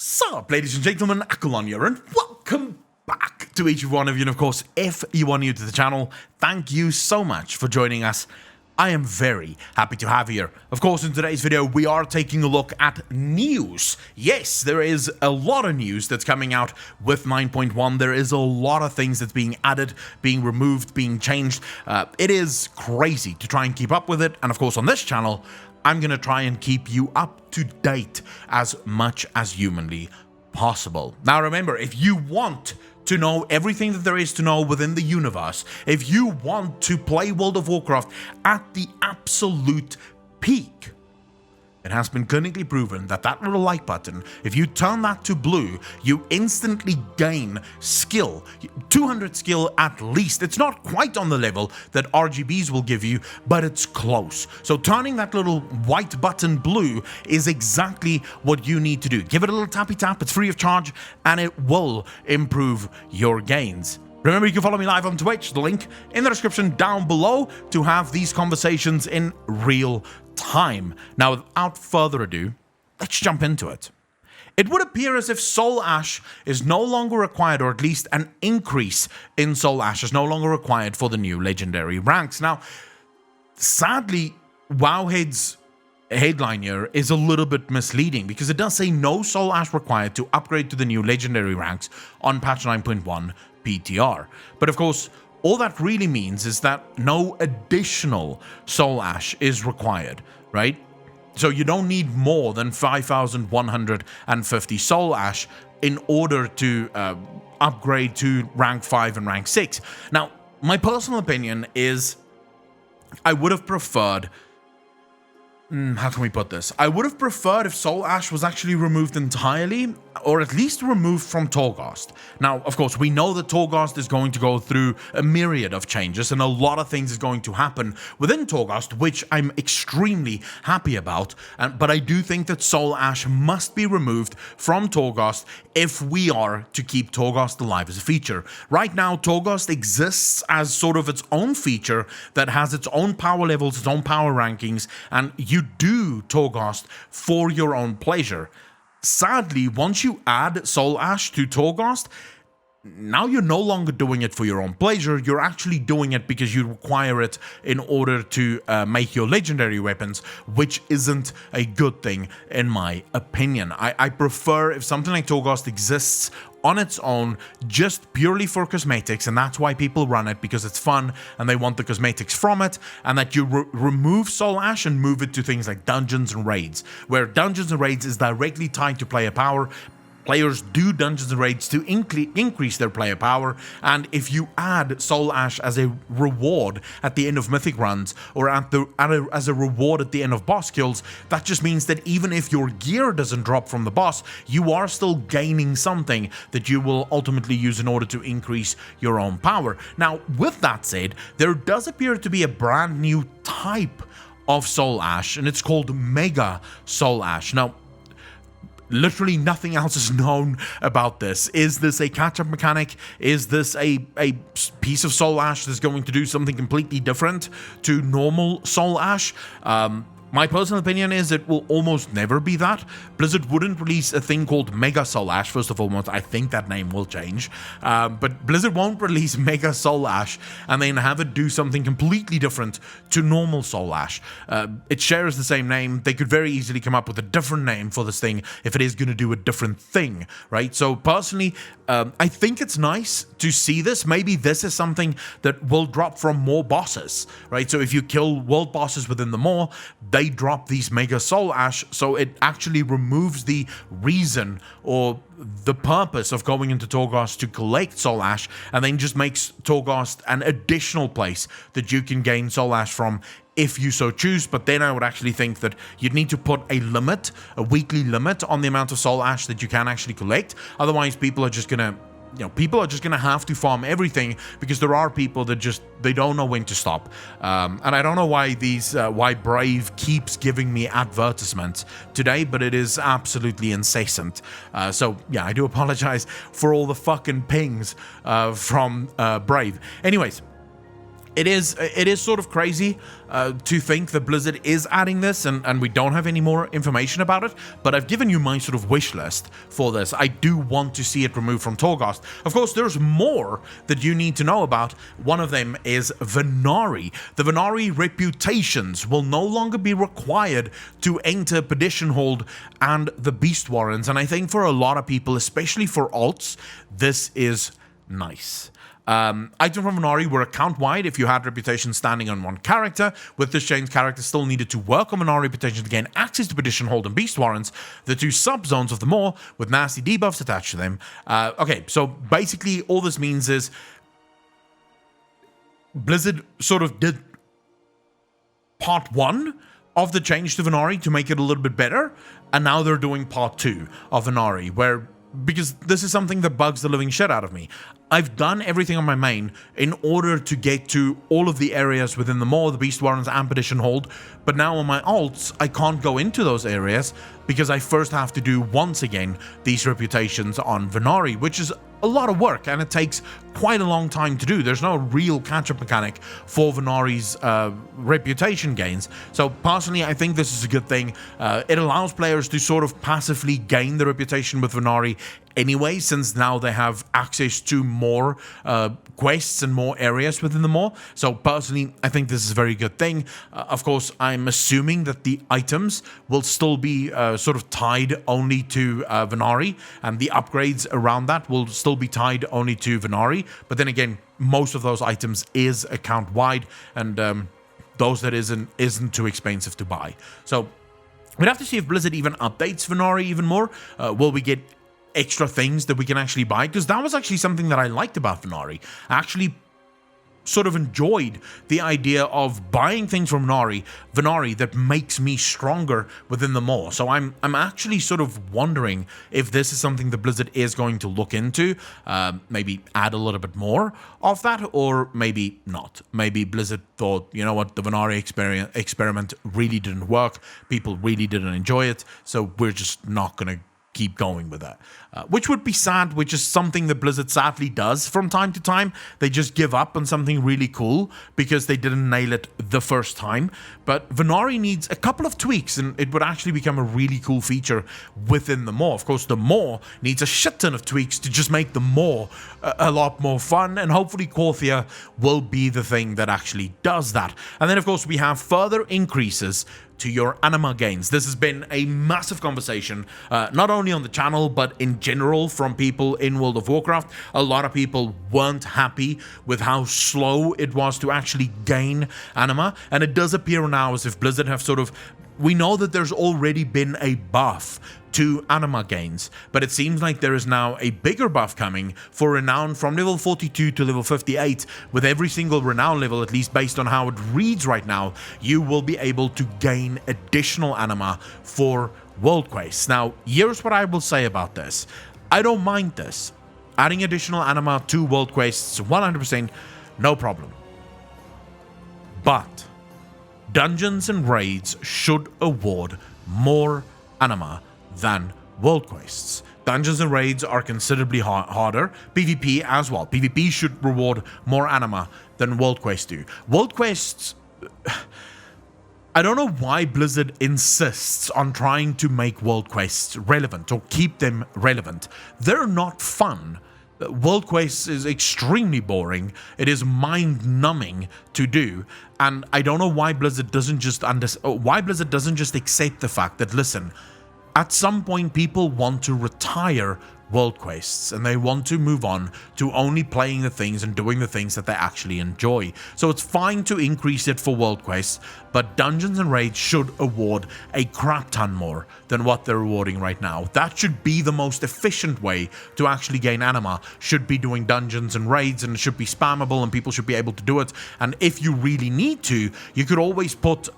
Sup, ladies and gentlemen, Akalon here, and welcome back to each one of you. And of course, if you are new to the channel, thank you so much for joining us. I am very happy to have you here. Of course, in today's video, we are taking a look at news. Yes, there is a lot of news that's coming out with 9.1. There is a lot of things that's being added, being removed, being changed. It is crazy to try and keep up with it. And of course, on this channel, I'm going to try and keep you up to date as much as humanly possible. Now remember, if you want to know everything that there is to know within the universe, if you want to play World of Warcraft at the absolute peak, it has been clinically proven that that little like button, if you turn that to blue, you instantly gain skill, 200 skill at least. It's not quite on the level that RGBs will give you, but it's close. So turning that little white button blue is exactly what you need to do. Give it a little tappy tap, it's free of charge, and it will improve your gains. Remember, you can follow me live on Twitch, the link in the description down below, to have these conversations in real time. Now, without further ado, let's jump into it. It would appear as if Soul Ash is no longer required, or at least an increase in Soul Ash is no longer required for the new legendary ranks. Now, sadly, Wowhead's headline here is a little bit misleading because it does say no Soul Ash required to upgrade to the new legendary ranks on patch 9.1 PTR. But of course, all that really means is that no additional Soul Ash is required, right? So you don't need more than 5,150 Soul Ash in order to upgrade to rank 5 and rank 6. Now, my personal opinion is I would have preferred... how can we put this? I would have preferred if Soul Ash was actually removed entirely, or at least removed from Torghast. Now, of course, we know that Torghast is going to go through a myriad of changes, and a lot of things is going to happen within Torghast, which I'm extremely happy about. But I do think that Soul Ash must be removed from Torghast if we are to keep Torghast alive as a feature. Right now, Torghast exists as sort of its own feature that has its own power levels, its own power rankings, and you do Torghast for your own pleasure. Sadly, once you add Soul Ash to Torghast, now you're no longer doing it for your own pleasure, you're actually doing it because you require it in order to make your legendary weapons, which isn't a good thing in my opinion. I prefer if something like Torghast exists on its own, just purely for cosmetics, and that's why people run it, because it's fun and they want the cosmetics from it, and that you remove Soul Ash and move it to things like dungeons and raids, where dungeons and raids is directly tied to player power. Players do dungeons and raids to increase their player power, and if you add Soul Ash as a reward at the end of mythic runs, or as a reward at the end of boss kills, that just means that even if your gear doesn't drop from the boss, you are still gaining something that you will ultimately use in order to increase your own power. Now, with that said, there does appear to be a brand new type of Soul Ash, and it's called Mega Soul Ash. Now, literally nothing else is known about this. Is this a catch-up mechanic? Is this a piece of Soul Ash that's going to do something completely different to normal Soul Ash? My personal opinion is it will almost never be that. Blizzard wouldn't release a thing called Mega Soul Ash. First of all, I think that name will change. But Blizzard won't release Mega Soul Ash and then have it do something completely different to normal Soul Ash. It shares the same name. They could very easily come up with a different name for this thing if it is going to do a different thing, right? So personally, I think it's nice to see this. Maybe this is something that will drop from more bosses, right? So if you kill world bosses within the maw, they drop these Mega Soul Ash, so it actually removes the reason or the purpose of going into Torghast to collect Soul Ash, and then just makes Torghast an additional place that you can gain Soul Ash from if you so choose. But then I would actually think that you'd need to put a limit, a weekly limit on the amount of Soul Ash that you can actually collect. Otherwise, people are just gonna have to farm everything, because there are people that they don't know when to stop. And I don't know why why Brave keeps giving me advertisements today, but it is absolutely incessant. So yeah, I do apologize for all the fucking pings from Brave. Anyways, it is sort of crazy to think that Blizzard is adding this and we don't have any more information about it, but I've given you my sort of wish list for this. I do want to see it removed from Torghast. Of course, there's more that you need to know about. One of them is Venari. The Venari Reputations will no longer be required to enter Petition Hold and the Beast Warrens, and I think for a lot of people, especially for alts, this is nice. Items from Venari were account-wide if you had Reputation standing on one character. With this change, characters still needed to work on Venari Reputation to gain access to Petition Hold and Beast Warrens, the two sub-zones of the Maw, with nasty debuffs attached to them. Okay, so basically all this means is Blizzard sort of did part 1 of the change to Venari to make it a little bit better, and now they're doing part 2 of Venari, where because this is something that bugs the living shit out of me. I've done everything on my main in order to get to all of the areas within the Maw, the Beast Warrens, and Petition Hold, but now on my alts, I can't go into those areas because I first have to do, once again, these reputations on Venari, which is a lot of work, and it takes quite a long time to do. There's no real catch-up mechanic for Venari's reputation gains. So personally, I think this is a good thing. It allows players to sort of passively gain the reputation with Venari anyway, since now they have access to more quests and more areas within the Maw. So personally, I think this is a very good thing. Of course, I'm assuming that the items will still be sort of tied only to Venari, and the upgrades around that will still be tied only to Venari. But then again, most of those items is account wide, and those that isn't too expensive to buy. So we'd have to see if Blizzard even updates Venari even more. Will we get extra things that we can actually buy? Because that was actually something that I liked about Venari. I actually sort of enjoyed the idea of buying things from Venari that makes me stronger within the Maw. So I'm actually sort of wondering if this is something that Blizzard is going to look into, maybe add a little bit more of that, or maybe not. Maybe Blizzard thought, you know what, the Venari experiment really didn't work, people really didn't enjoy it, so we're just not going to keep going with that, which would be sad, which is something that Blizzard sadly does from time to time. They just give up on something really cool because they didn't nail it the first time. But Venari needs a couple of tweaks and it would actually become a really cool feature within the Maw. Of course, the Maw needs a shit ton of tweaks to just make the Maw a lot more fun, and hopefully Korthia will be the thing that actually does that. And then of course we have further increases to your Anima Gains. This has been a massive conversation, not only on the channel, but in general from people in World of Warcraft. A lot of people weren't happy with how slow it was to actually gain Anima, and it does appear now as if Blizzard have sort of... We know that there's already been a buff to Anima Gains, but it seems like there is now a bigger buff coming for Renown from level 42 to level 58. With every single Renown level, at least based on how it reads right now, you will be able to gain additional Anima for World Quests. Now, here's what I will say about this. I don't mind this. Adding additional Anima to World Quests, 100%, no problem. But dungeons and raids should award more Anima than World Quests. Dungeons and raids are considerably harder. PvP as well. PvP should reward more Anima than World Quests do. World Quests... I don't know why Blizzard insists on trying to make World Quests relevant or keep them relevant. They're not fun. World Quests is extremely boring. It is mind-numbing to do, and I don't know why Blizzard doesn't just accept the fact that, listen, at some point people want to retire World Quests and they want to move on to only playing the things and doing the things that they actually enjoy. So it's fine to increase it for World Quests, but Dungeons and Raids should award a crap ton more than what they're rewarding right now. That should be the most efficient way to actually gain Anima, should be doing Dungeons and Raids, and it should be spammable and people should be able to do it. And if you really need to, you could always put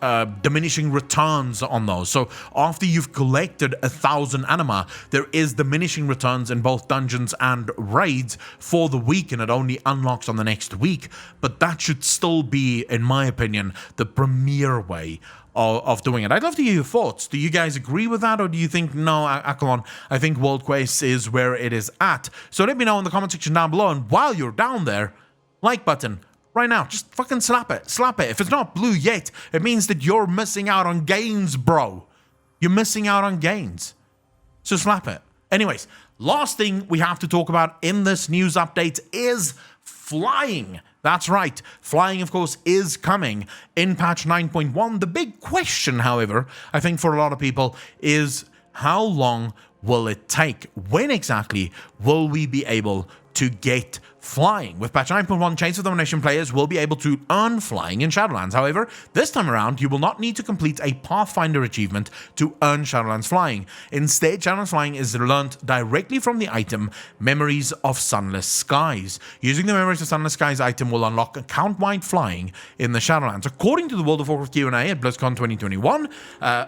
diminishing returns on those. So after you've collected 1,000 Anima, there is diminishing returns in both dungeons and raids for the week, and it only unlocks on the next week. But that should still be, in my opinion, the premier way of doing it. I'd love to hear your thoughts. Do you guys agree with that, or do you think, no, Akalon, I think World Quest is where it is at? So let me know in the comment section down below, and while you're down there, like button Right now, just fucking slap it. Slap it. If it's not blue yet, it means that you're missing out on gains, bro. You're missing out on gains. So slap it. Anyways, last thing we have to talk about in this news update is flying. That's right. Flying, of course, is coming in patch 9.1. The big question, however, I think for a lot of people is how long will it take? When exactly will we be able to get flying? With patch 9.1, Chains of Domination players will be able to earn flying in Shadowlands. However, this time around, you will not need to complete a Pathfinder achievement to earn Shadowlands flying. Instead, Shadowlands flying is learned directly from the item Memories of Sunless Skies. Using the Memories of Sunless Skies item will unlock account-wide flying in the Shadowlands. According to the World of Warcraft Q&A at BlizzCon 2021,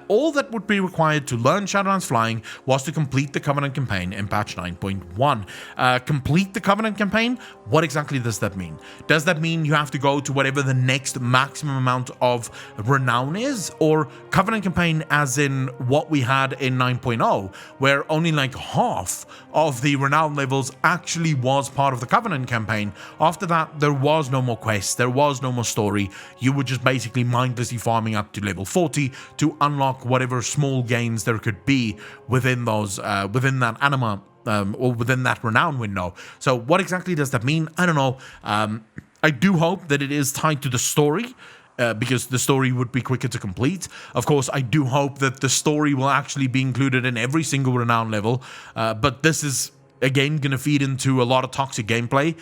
all that would be required to learn Shadowlands flying was to complete the Covenant campaign in patch 9.1. Complete the Covenant campaign? What exactly does that mean? Does that mean you have to go to whatever the next maximum amount of Renown is? Or Covenant campaign as in what we had in 9.0, where only like half of the Renown levels actually was part of the Covenant campaign. After that, there was no more quests, there was no more story. You were just basically mindlessly farming up to level 40 to unlock whatever small gains there could be within those, within that Anima or within that Renown window. So what exactly does that mean? I don't know. I do hope that it is tied to the story, because the story would be quicker to complete. Of course, I do hope that the story will actually be included in every single Renown level, but this is, again, going to feed into a lot of toxic gameplay.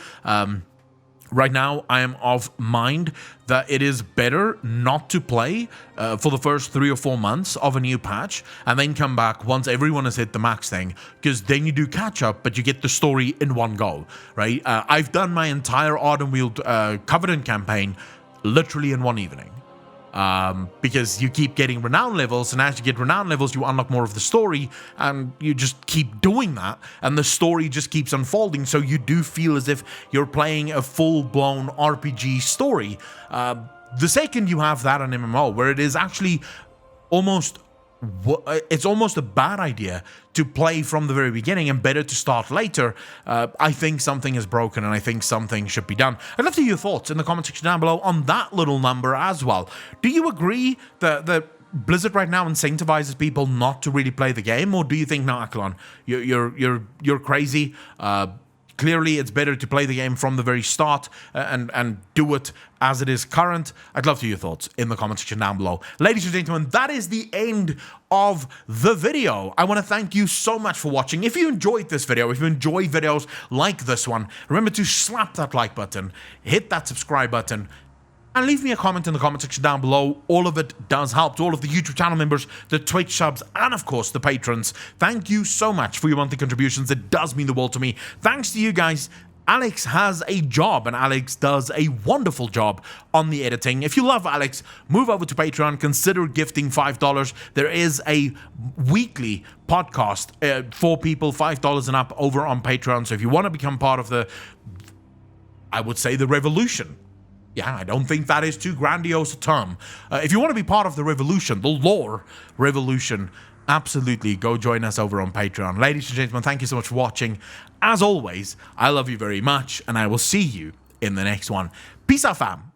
Right now, I am of mind that it is better not to play for the first 3 or 4 months of a new patch and then come back once everyone has hit the max thing, because then you do catch up, but you get the story in one go, right? I've done my entire Ardenweald Covenant campaign literally in one evening. Because you keep getting Renown levels, and as you get Renown levels, you unlock more of the story, and you just keep doing that, and the story just keeps unfolding, so you do feel as if you're playing a full-blown RPG story. The second you have that on MMO, where it is actually almost... it's almost a bad idea to play from the very beginning and better to start later. I think something is broken, and I think something should be done. I'd love to hear your thoughts in the comment section down below on that little number as well. Do you agree that Blizzard right now incentivizes people not to really play the game, or do you think, no, Aklon, you're crazy? Clearly, it's better to play the game from the very start and do it as it is current. I'd love to hear your thoughts in the comment section down below. Ladies and gentlemen, that is the end of the video. I want to thank you so much for watching. If you enjoyed this video, if you enjoy videos like this one, remember to slap that like button, hit that subscribe button, and leave me a comment in the comment section down below. All of it does help. To all of the YouTube channel members, the Twitch subs, and of course the patrons, thank you so much for your monthly contributions. It does mean the world to me. Thanks to you guys, Alex has a job, and Alex does a wonderful job on the editing. If you love Alex, move over to Patreon, consider gifting $5. There is a weekly podcast for people $5 and up over on Patreon. So if you want to become part of the, I would say, the revolution. Yeah, I don't think that is too grandiose a term. If you want to be part of the revolution, the lore revolution, absolutely go join us over on Patreon. Ladies and gentlemen, thank you so much for watching. As always, I love you very much, and I will see you in the next one. Peace out, fam.